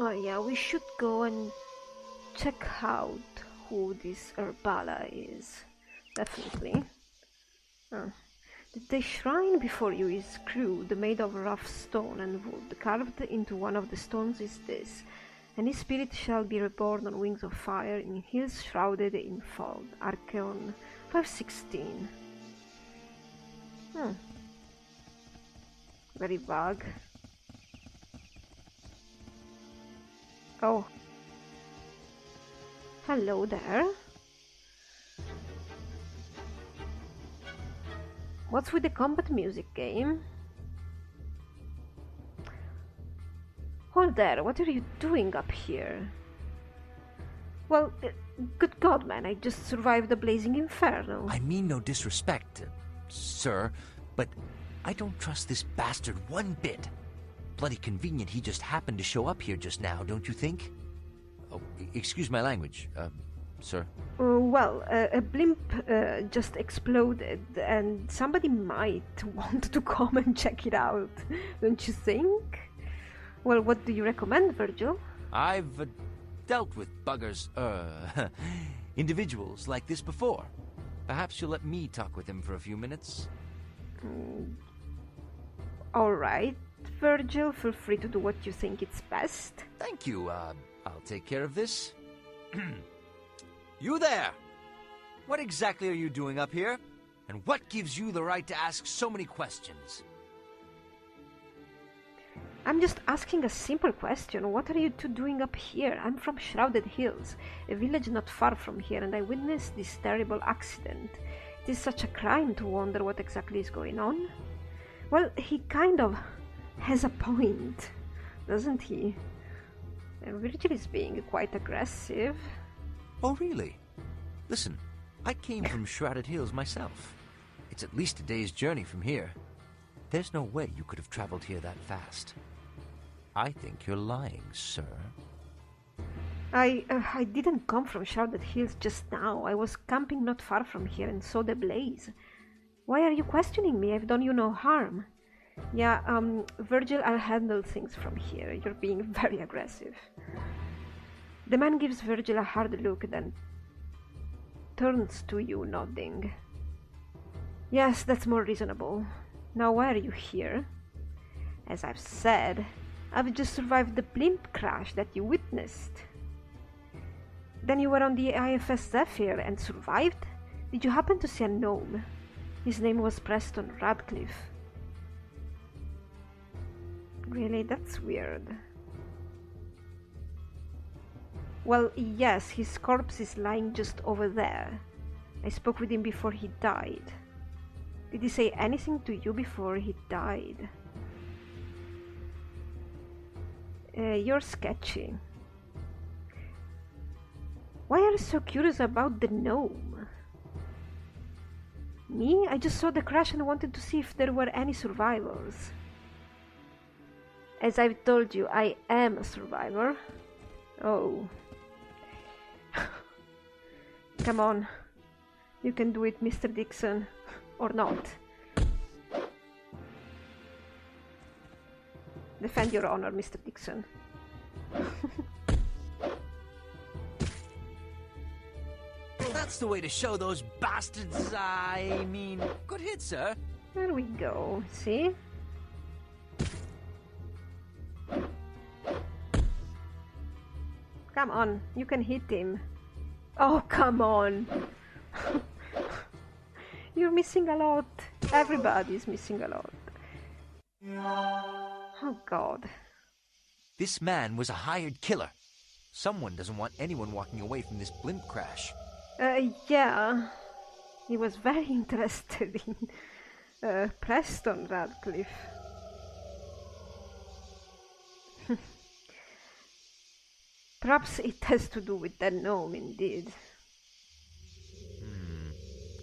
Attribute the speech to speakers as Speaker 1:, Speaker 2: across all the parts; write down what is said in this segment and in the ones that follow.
Speaker 1: Oh yeah, we should go and check out who this Urbala is. Definitely. Uh, the shrine before you is crude, made of rough stone and wood. Carved into one of the stones is this. Any spirit shall be reborn on wings of fire, in hills shrouded in fog. Arcanum 516. Very vague. Oh. Hello there. What's with the combat music game? Hold there, what are you doing up here? Well, good God, man, I just survived the blazing inferno.
Speaker 2: I mean no disrespect, sir, but I don't trust this bastard one bit. Bloody convenient he just happened to show up here just now, don't you think? Oh, excuse my language, sir.
Speaker 1: Well, a blimp just exploded, and somebody might want to come and check it out, don't you think? Well, what do you recommend, Virgil?
Speaker 2: I've dealt with buggers, individuals like this before. Perhaps you'll let me talk with him for a few minutes?
Speaker 1: Alright, Virgil, feel free to do what you think is best.
Speaker 2: Thank you, I'll take care of this. You there! What exactly are you doing up here? And what gives you the right to ask so many questions?
Speaker 1: I'm just asking a simple question. What are you two doing up here? I'm from Shrouded Hills, a village not far from here, and I witnessed this terrible accident. It is such a crime to wonder what exactly is going on. Well, he kind of has a point, doesn't he? Virgil is being quite aggressive.
Speaker 2: Oh, really? Listen, I came from Shrouded Hills myself. It's at least a day's journey from here. There's no way you could have traveled here that fast. I think you're lying, sir.
Speaker 1: I didn't come from Shrouded Hills just now. I was camping not far from here and saw the blaze. Why are you questioning me? I've done you no harm. Yeah, Virgil, I'll handle things from here. You're being very aggressive. The man gives Virgil a hard look, then turns to you, nodding. Yes, that's more reasonable. Now, why are you here? As I've said, I've just survived the blimp crash that you witnessed. Then you were on the IFS Zephyr and survived? Did you happen to see a gnome? His name was Preston Radcliffe. Really, that's weird. Well, yes, his corpse is lying just over there. I spoke with him before he died. Did he say anything to you before he died? You're sketchy. Why are you so curious about the gnome? Me? I just saw the crash and wanted to see if there were any survivors. As I've told you, I am a survivor. Oh. Come on. You can do it, Mr. Dixon. Or not. Defend your honor, Mr. Dixon.
Speaker 2: That's the way to show those bastards, I mean... Good hit, sir.
Speaker 1: There we go, see? Come on, you can hit him. Oh, come on! You're missing a lot. Everybody's missing a lot. Oh, God.
Speaker 2: This man was a hired killer. Someone doesn't want anyone walking away from this blimp crash.
Speaker 1: Yeah. He was very interested in Preston Radcliffe. Perhaps it has to do with that gnome, indeed.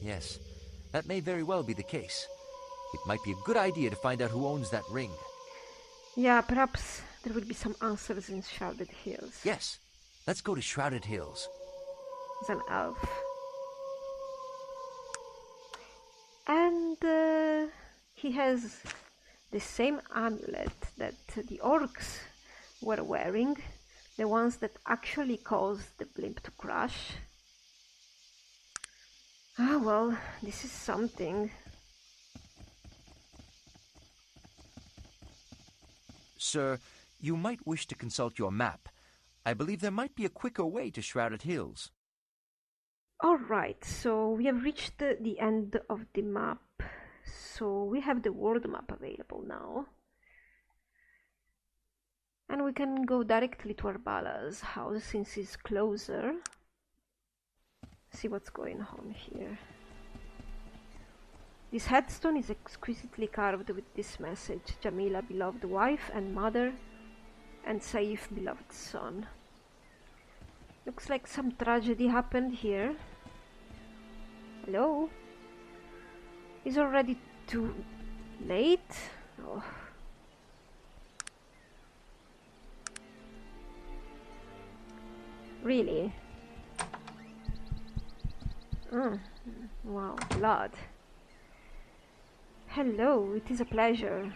Speaker 2: Yes, that may very well be the case. It might be a good idea to find out who owns that ring.
Speaker 1: Yeah, perhaps there will be some answers in Shrouded Hills.
Speaker 2: Yes, let's go to Shrouded Hills.
Speaker 1: He's an elf. And he has the same amulet that the orcs were wearing. The ones that actually caused the blimp to crash. Ah, well, this is something.
Speaker 2: Sir, you might wish to consult your map. I believe there might be a quicker way to Shrouded Hills.
Speaker 1: Alright, so we have reached the end of the map. So we have the world map available now. And we can go directly to Arbala's house since it's closer. See what's going on here. This headstone is exquisitely carved with this message: Jamila, beloved wife and mother, and Saif, beloved son. Looks like some tragedy happened here. Hello? Is already too late? Oh. Really? Wow, blood. Hello, it is a pleasure.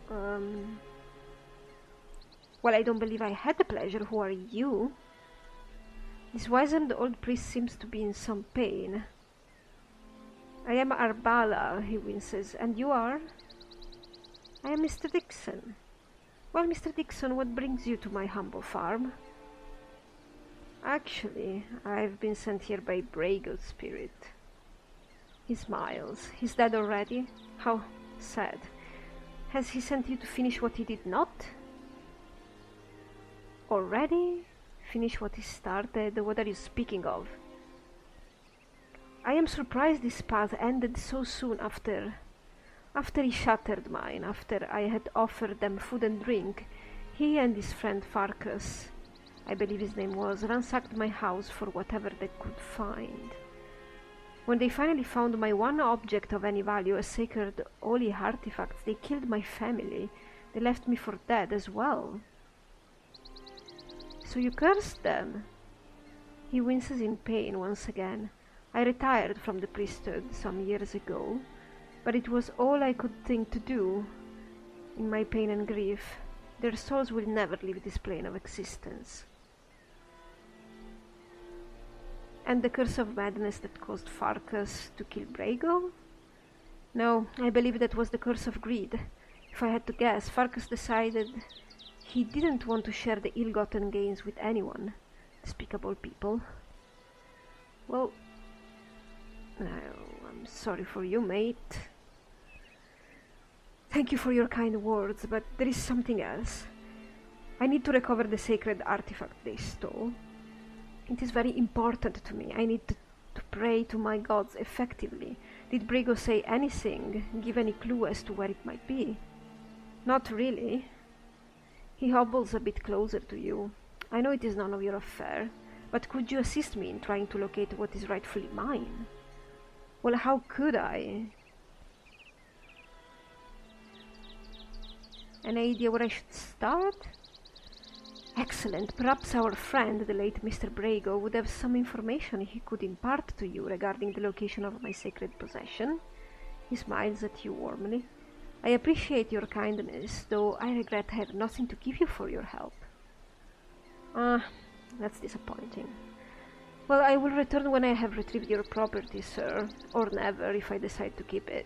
Speaker 1: Well, I don't believe I had the pleasure. Who are you? This wizened old priest seems to be in some pain. I am Arbala, he winces. And you are? I am Mr. Dixon. Well, Mr. Dixon, what brings you to my humble farm? Actually, I've been sent here by Brago's spirit. He smiles. He's dead already? How sad. Has he sent you to finish what he did not? Already? Finish what he started? What are you speaking of? I am surprised this path ended so soon after he shattered mine, after I had offered them food and drink. He and his friend Farkas, I believe his name was, ransacked my house for whatever they could find. When they finally found my one object of any value, a sacred holy artifact, they killed my family. They left me for dead as well. So you cursed them? He winces in pain once again. I retired from the priesthood some years ago, but it was all I could think to do in my pain and grief. Their souls will never leave this plane of existence. And the curse of madness that caused Farkas to kill Brago? No, I believe that was the curse of greed. If I had to guess, Farkas decided he didn't want to share the ill-gotten gains with anyone. Despicable people. Well, I'm sorry for you, mate. Thank you for your kind words, but there is something else. I need to recover the sacred artifact they stole. It is very important to me. I need to pray to my gods effectively. Did Brago say anything, give any clue as to where it might be? Not really. He hobbles a bit closer to you. I know it is none of your affair, but could you assist me in trying to locate what is rightfully mine? Well, how could I? Any idea where I should start? Excellent. Perhaps our friend, the late Mr. Brago, would have some information he could impart to you regarding the location of my sacred possession. He smiles at you warmly. I appreciate your kindness, though I regret I have nothing to give you for your help. That's disappointing. Well, I will return when I have retrieved your property, sir, or never if I decide to keep it.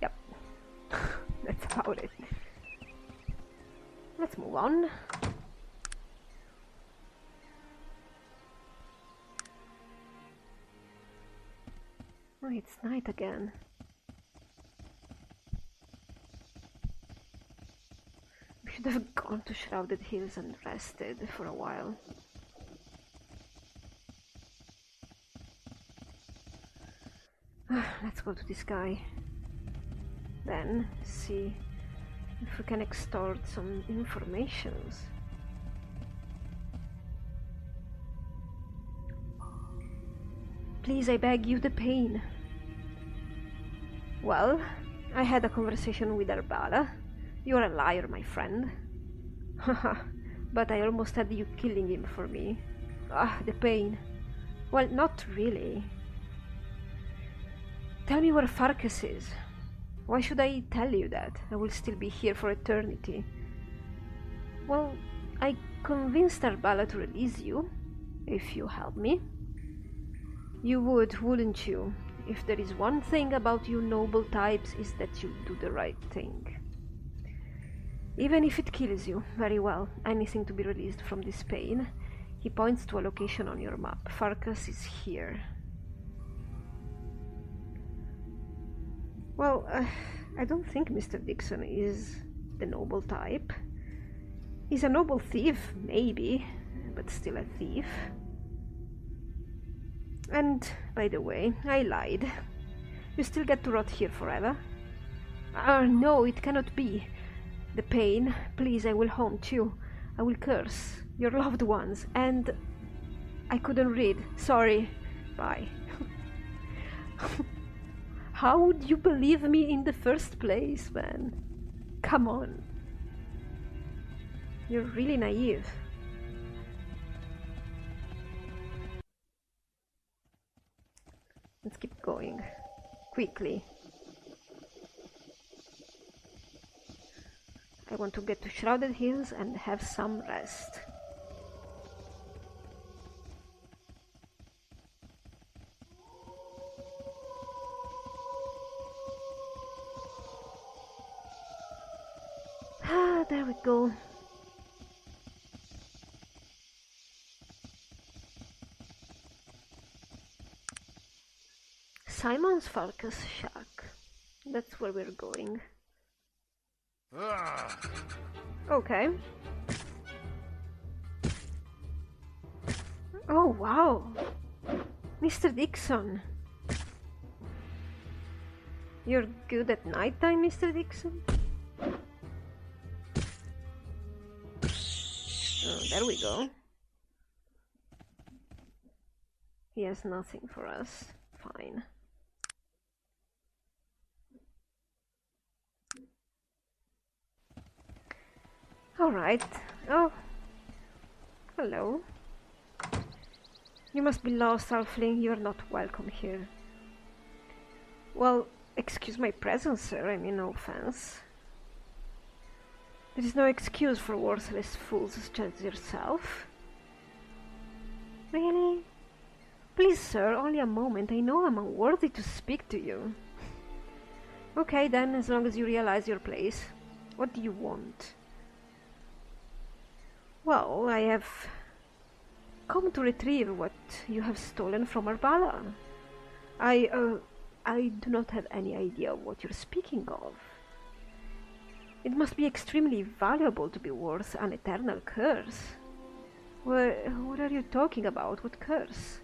Speaker 1: Yep. That's about it. Let's move on. Oh, it's night again. We should have gone to Shrouded Hills and rested for a while. Let's go to this guy. Then see if we can extort some informations. Please, I beg you, the pain. Well, I had a conversation with Arbala. You're a liar, my friend. Haha, but I almost had you killing him for me. The pain. Well, not really. Tell me where Farkas is. Why should I tell you that? I will still be here for eternity. Well, I convinced Arbala to release you, if you help me. You would, wouldn't you? If there is one thing about you noble types, is that you do the right thing. Even if it kills you, very well, anything to be released from this pain. He points to a location on your map. Farkas is here. Well, I don't think Mr. Dixon is the noble type. He's a noble thief, maybe, but still a thief. And, by the way, I lied. You still get to rot here forever? No, it cannot be. The pain, please, I will haunt you. I will curse your loved ones, and I couldn't read. Sorry. Bye. How would you believe me in the first place, man? Come on. You're really naive. Let's keep going. Quickly. I want to get to Shrouded Hills and have some rest. Ah, there we go. Simon's Farkas shack. That's where we're going. Okay. Oh, wow. Mr. Dixon. You're good at nighttime, Mr. Dixon? Oh, there we go. He has nothing for us. Fine. Alright. Oh. Hello. You must be lost, Halfling. You're not welcome here. Well, excuse my presence, sir. I mean, no offense. There is no excuse for worthless fools such as yourself. Really? Please, sir, only a moment. I know I'm unworthy to speak to you. Okay, then, as long as you realize your place. What do you want? Well, I have come to retrieve what you have stolen from Arbala. I do not have any idea of what you're speaking of. It must be extremely valuable to be worth an eternal curse. What are you talking about? What curse?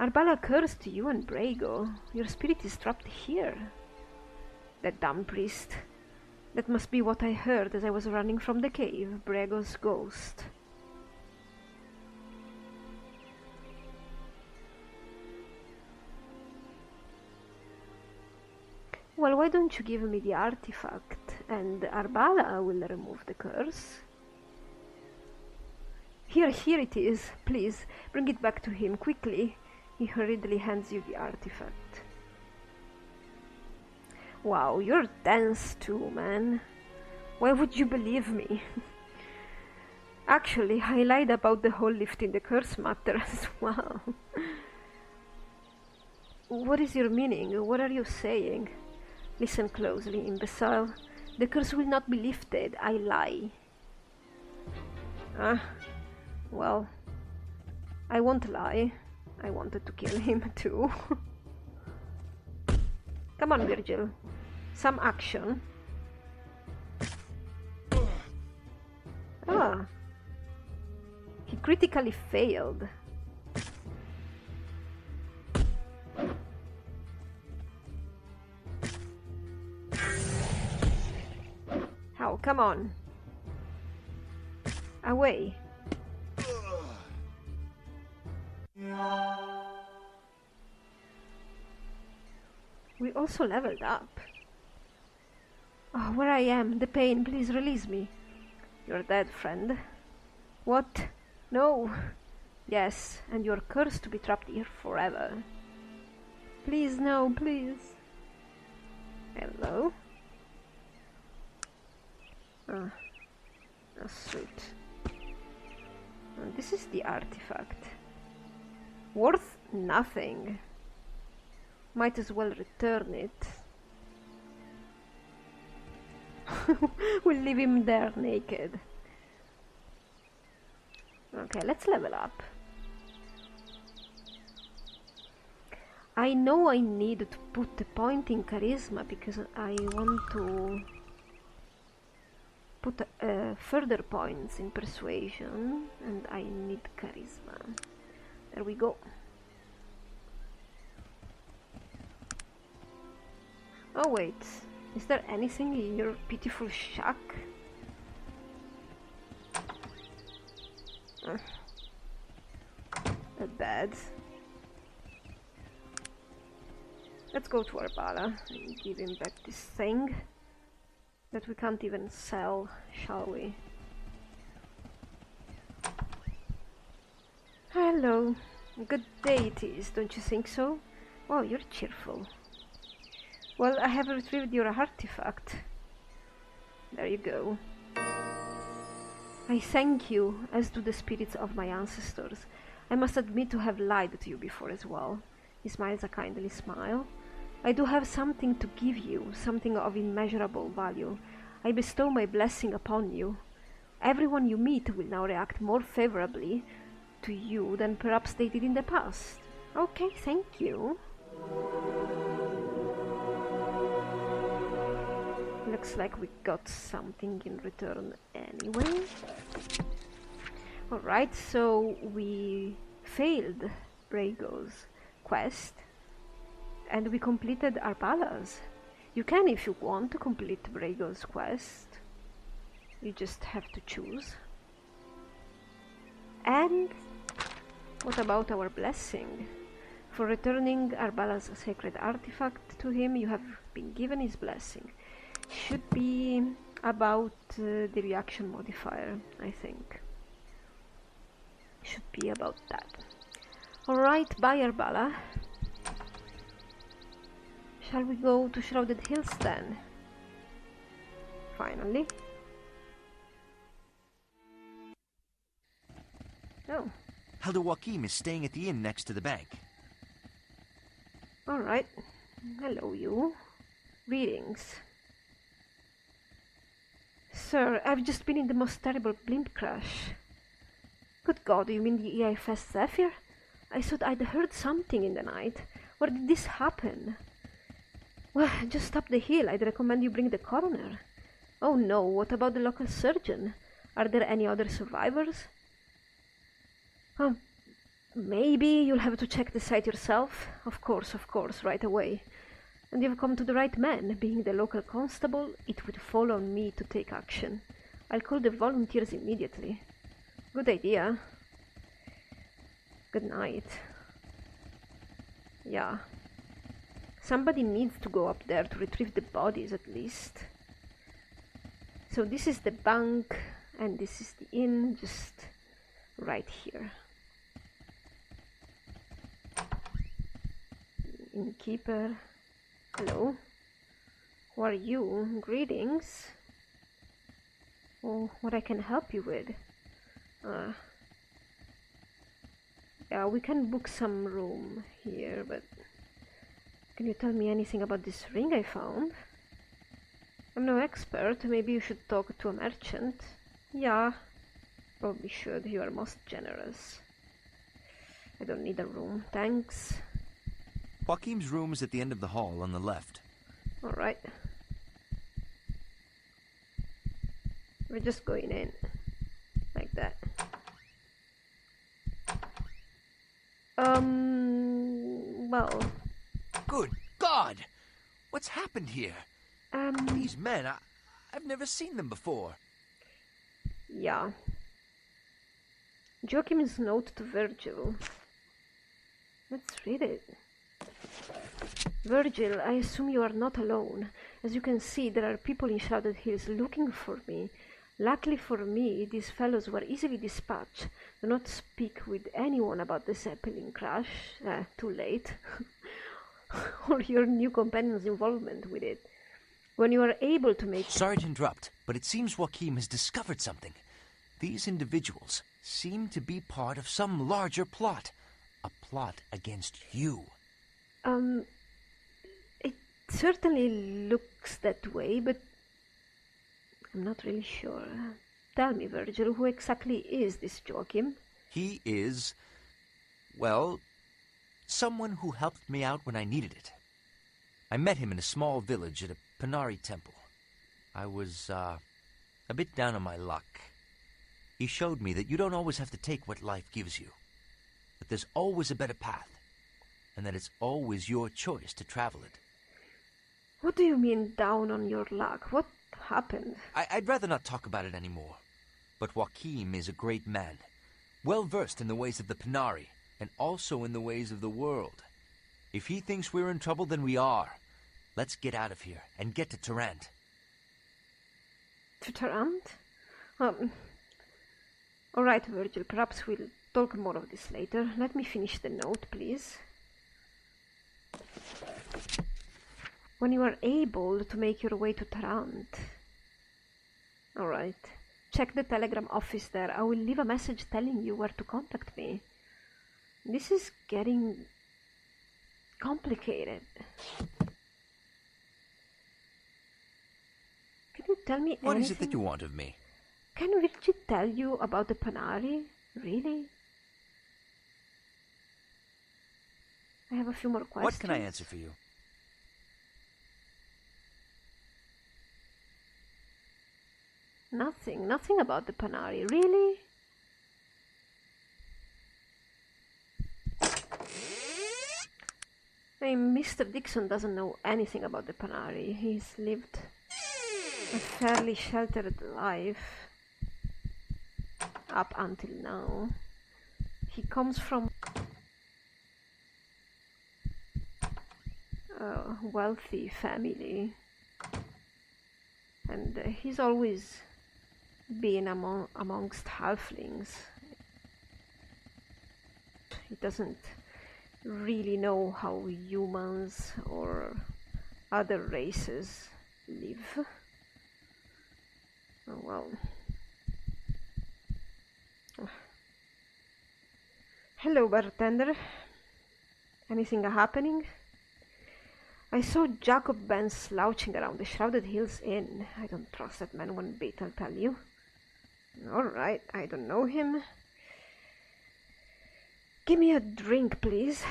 Speaker 1: Arbala cursed you and Brago. Your spirit is trapped here. That damn priest. That must be what I heard as I was running from the cave, Brago's ghost. Well, why don't you give me the artifact, and Arbala will remove the curse? Here it is. Please, bring it back to him, quickly. He hurriedly hands you the artifact. Wow, you're dense too, man. Why would you believe me? Actually, I lied about the whole lifting the curse matter as well. What is your meaning? What are you saying? Listen closely, imbecile. The curse will not be lifted. I lie. Well, I won't lie. I wanted to kill him too. Come on, Virgil. Some action. Ah. He critically failed. How? Come on. Away. We also leveled up. Oh, where I am, the pain, please release me. You're dead, friend. What? No. Yes, and you're cursed to be trapped here forever. Please, no, please. Hello? a suit. And this is the artifact. Worth nothing. Might as well return it. We'll leave him there naked. Okay, let's level up. I know I need to put a point in charisma because I want to put further points in persuasion, and I need charisma. There we go. Oh wait, is there anything in your pitiful shack? A bed. Let's go to Arbala and give him back this thing that we can't even sell, shall we? Hello. Good day it is, don't you think so? Oh, you're cheerful. Well, I have retrieved your artifact. There you go. I thank you, as do the spirits of my ancestors. I must admit to have lied to you before as well. He smiles a kindly smile. I do have something to give you, something of immeasurable value. I bestow my blessing upon you. Everyone you meet will now react more favorably to you than perhaps they did in the past. Okay, thank you. Looks like we got something in return anyway. Alright, so we failed Brago's quest and we completed Arbala's. You can, if you want, to complete Brago's quest. You just have to choose. And what about our blessing? For returning Arbala's sacred artifact to him, you have been given his blessing. Should be about the reaction modifier, I think. Should be about that. Alright, bye Arbala. Shall we go to Shrouded Hills then? Finally. Oh.
Speaker 2: Elder Joachim is staying at the inn next to the bank.
Speaker 1: Alright. Hello, you. Greetings. Sir, I've just been in the most terrible blimp crash. Good God, you mean the EIFS Zephyr? I thought I'd heard something in the night. Where did this happen? Well, just up the hill. I'd recommend you bring the coroner. Oh no, what about the local surgeon? Are there any other survivors? Maybe you'll have to check the site yourself. Of course, right away. And you've come to the right man. Being the local constable, it would fall on me to take action. I'll call the volunteers immediately. Good idea. Good night. Yeah. Somebody needs to go up there to retrieve the bodies at least. So this is the bank and this is the inn, just right here. Innkeeper. Hello. Who are you? Greetings. Oh, what I can help you with? Yeah, we can book some room here, but can you tell me anything about this ring I found? I'm no expert. Maybe you should talk to a merchant. Yeah, probably should. You are most generous. I don't need a room, thanks.
Speaker 2: Joachim's room is at the end of the hall on the left.
Speaker 1: Alright. We're just going in. Like that. Well...
Speaker 2: Good God! What's happened here? These men, I've never seen them before.
Speaker 1: Yeah. Joachim's note to Virgil. Let's read it. Virgil, I assume you are not alone. As you can see, there are people in Shrouded Hills looking for me. Luckily for me, these fellows were easily dispatched. Do not speak with anyone about the Zeppelin crash. Too late. Or your new companion's involvement with it. When you are able to make...
Speaker 2: Sorry to interrupt, but it seems Joachim has discovered something. These individuals seem to be part of some larger plot. A plot against you.
Speaker 1: It certainly looks that way, but I'm not really sure. Tell me, Virgil, who exactly is this Joachim?
Speaker 2: He is, well, someone who helped me out when I needed it. I met him in a small village at a Panari temple. I was, a bit down on my luck. He showed me that you don't always have to take what life gives you, that there's always a better path, and that it's always your choice to travel it.
Speaker 1: What do you mean, down on your luck? What happened?
Speaker 2: I'd rather not talk about it anymore, but Joachim is a great man, well-versed in the ways of the Panari, and also in the ways of the world. If he thinks we're in trouble, then we are. Let's get out of here and get to Tarant.
Speaker 1: To Tarant? All right, Virgil, perhaps we'll talk more of this later. Let me finish the note, please. When you are able to make your way to Tarant. All right. Check the telegram office there. I will leave a message telling you where to contact me. This is getting complicated. Can you tell me
Speaker 2: What
Speaker 1: anything?
Speaker 2: is it that you want of me?
Speaker 1: Can Richie tell you about the Panari? Really? I have a few more questions.
Speaker 2: What can I answer for you?
Speaker 1: Nothing about the Panari, really? Mr. Dixon doesn't know anything about the Panari. He's lived a fairly sheltered life up until now. He comes from a wealthy family, and he's always been amongst halflings. He doesn't really know how humans or other races live. Oh, well. Hello, bartender. Anything happening? I saw Jacob Ben slouching around the Shrouded Hills Inn. I don't trust that man one bit, I'll tell you. Alright, I don't know him. Give me a drink, please.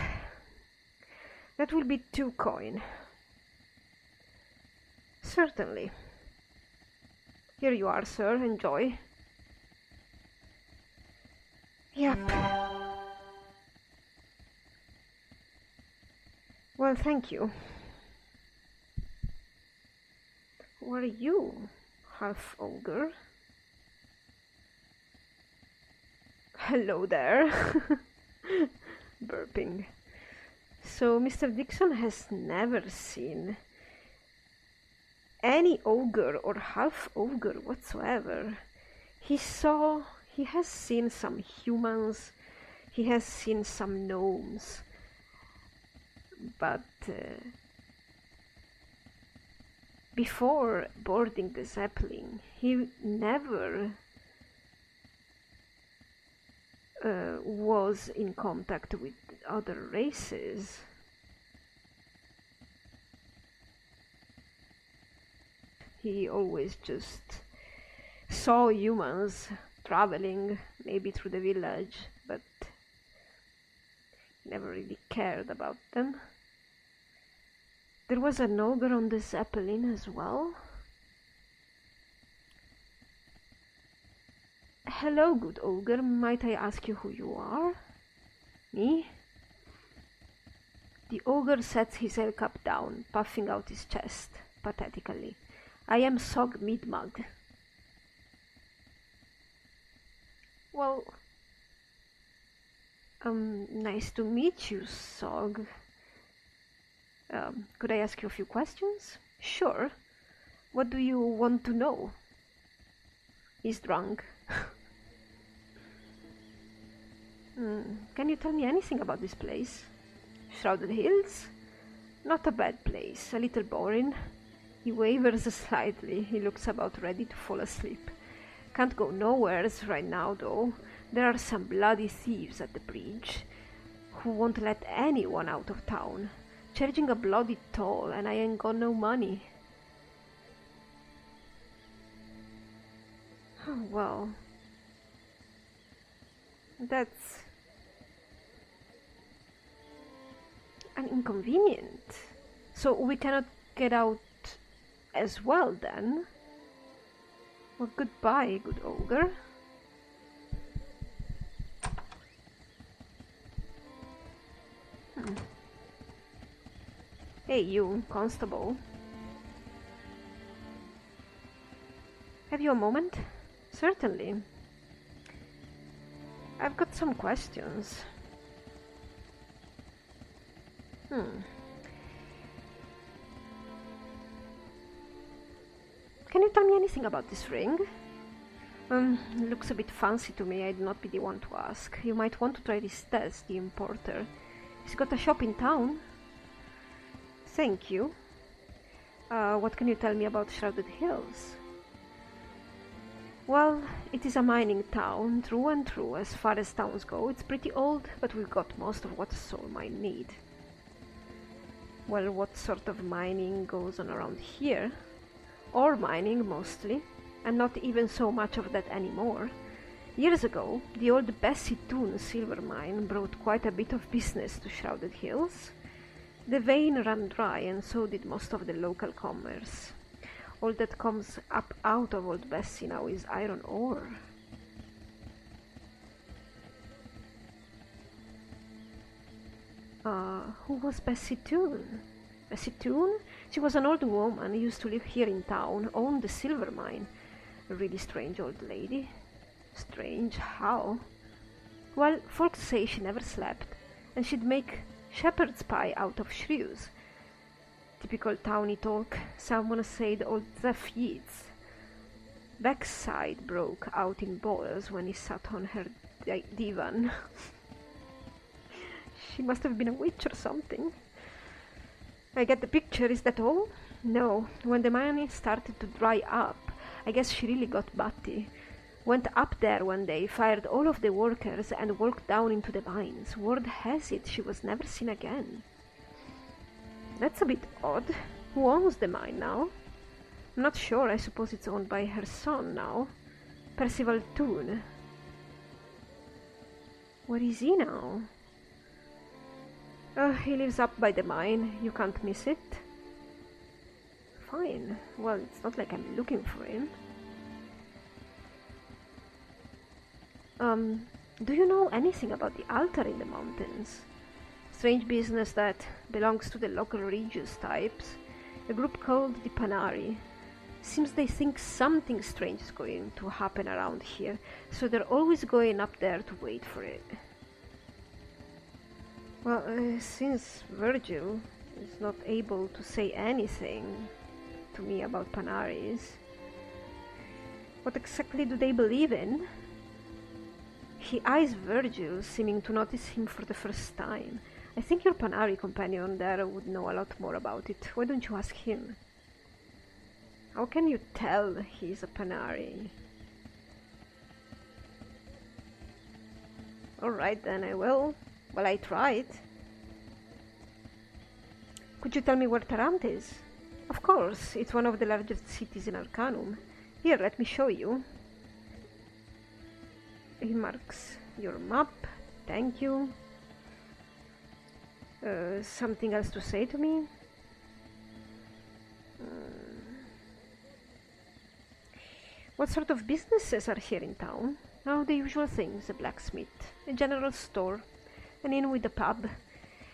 Speaker 1: That will be 2 coin. Certainly. Here you are, sir. Enjoy. Yep. Well, thank you. Who are you, half ogre? Hello there. Burping. So Mr. Dixon has never seen any ogre or half ogre whatsoever. He has seen some humans, he has seen some gnomes, but before boarding the Zeppelin, he never was in contact with other races. He always just saw humans traveling, maybe through the village, but never really cared about them. There was an ogre on the Zeppelin as well. Hello, good ogre. Might I ask you who you are? Me? The ogre sets his ale cup down, puffing out his chest, pathetically. I am Sog Midmug. Well, nice to meet you, Sog. Could I ask you a few questions? Sure. What do you want to know? He's drunk. Can you tell me anything about this place? Shrouded Hills? Not a bad place, a little boring. He wavers slightly, he looks about ready to fall asleep. Can't go nowheres right now, though. There are some bloody thieves at the bridge who won't let anyone out of town, charging a bloody toll, and I ain't got no money. Oh, well, that's an inconvenient. So we cannot get out as well then? Well, goodbye, good ogre. Hey, you, constable. Have you a moment? Certainly. I've got some questions. Can you tell me anything about this ring? Looks a bit fancy to me. I'd not be the one to ask. You might want to try this test, the importer. He's got a shop in town. Thank you. What can you tell me about Shrouded Hills? Well, it is a mining town, through and through, as far as towns go. It's pretty old, but we've got most of what a soul might need. Well, what sort of mining goes on around here? Ore mining, mostly, and not even so much of that anymore. Years ago, the old Bessitoon silver mine brought quite a bit of business to Shrouded Hills. The vein ran dry, and so did most of the local commerce. All that comes up out of Old Bessie now is iron ore. Who was Bessitoon? Bessitoon? She was an old woman who used to live here in town, owned the silver mine. A really strange old lady. Strange? How? Well, folks say she never slept, and she'd make shepherd's pie out of shrews. Typical towny talk. Someone said old Zephyid's backside broke out in boils when he sat on her divan. She must have been a witch or something. I get the picture, is that all? No, when the mine started to dry up, I guess she really got batty. Went up there one day, fired all of the workers, and walked down into the mines. Word has it she was never seen again. That's a bit odd. Who owns the mine now? I'm not sure. I suppose it's owned by her son now. Percival Toon. Where is he now? He lives up by the mine. You can't miss it. Fine. Well, it's not like I'm looking for him. Do you know anything about the altar in the mountains? Strange business that belongs to the local religious types. A group called the Panari. Seems they think something strange is going to happen around here, so they're always going up there to wait for it. Well, since Virgil is not able to say anything to me about Panaris, what exactly do they believe in? He eyes Virgil, seeming to notice him for the first time. I think your Panari companion there would know a lot more about it. Why don't you ask him? How can you tell he's a Panari? Alright then, I will. Well, I tried. Could you tell me where Tarant is? Of course, it's one of the largest cities in Arcanum. Here, let me show you. He marks your map. Thank you. Something else to say to me? What sort of businesses are here in town? Oh, the usual things. A blacksmith, a general store, an inn with a pub.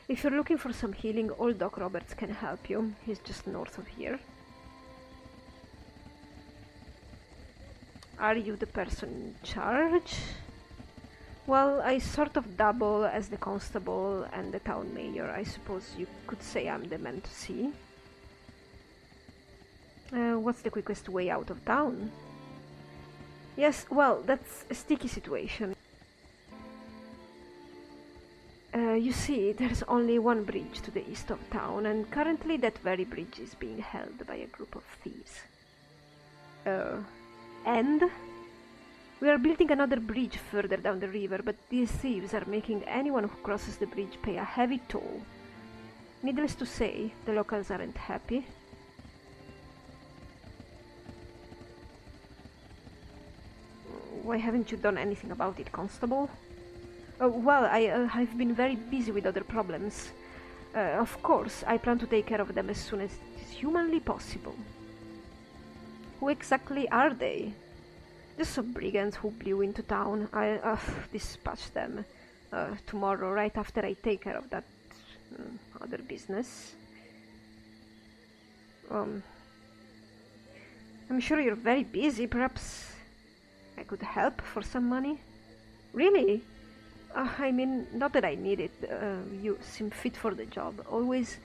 Speaker 1: If you're looking for some healing, old Doc Roberts can help you. He's just north of here. Are you the person in charge? Well, I sort of double as the constable and the town mayor. I suppose you could say I'm the man to see. What's the quickest way out of town? Yes, well, that's a sticky situation. You see, there's only one bridge to the east of town, and currently that very bridge is being held by a group of thieves. And? We are building another bridge further down the river, but these thieves are making anyone who crosses the bridge pay a heavy toll. Needless to say, the locals aren't happy. Why haven't you done anything about it, Constable? Well, I've been very busy with other problems. Of course, I plan to take care of them as soon as it is humanly possible. Who exactly are they? Just some brigands who blew into town. I'll dispatch them tomorrow, right after I take care of that other business. I'm sure you're very busy. Perhaps I could help for some money. Really? I mean, not that I need it. You seem fit for the job. Always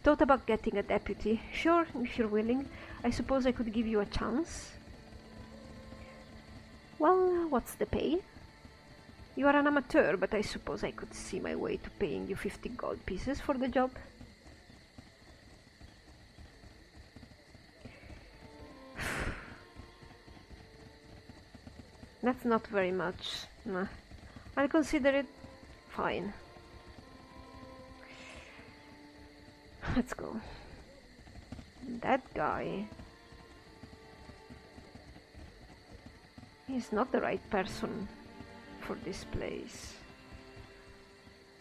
Speaker 1: thought about getting a deputy. Sure, if you're willing. I suppose I could give you a chance. Well, what's the pay? You are an amateur, but I suppose I could see my way to paying you 50 gold pieces for the job. That's not very much. Nah. I'll consider it fine. Let's go. That guy... He's not the right person for this place.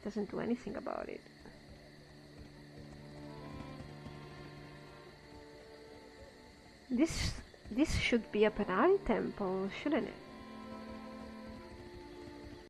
Speaker 1: Doesn't do anything about it. This should be a Panari temple, shouldn't it?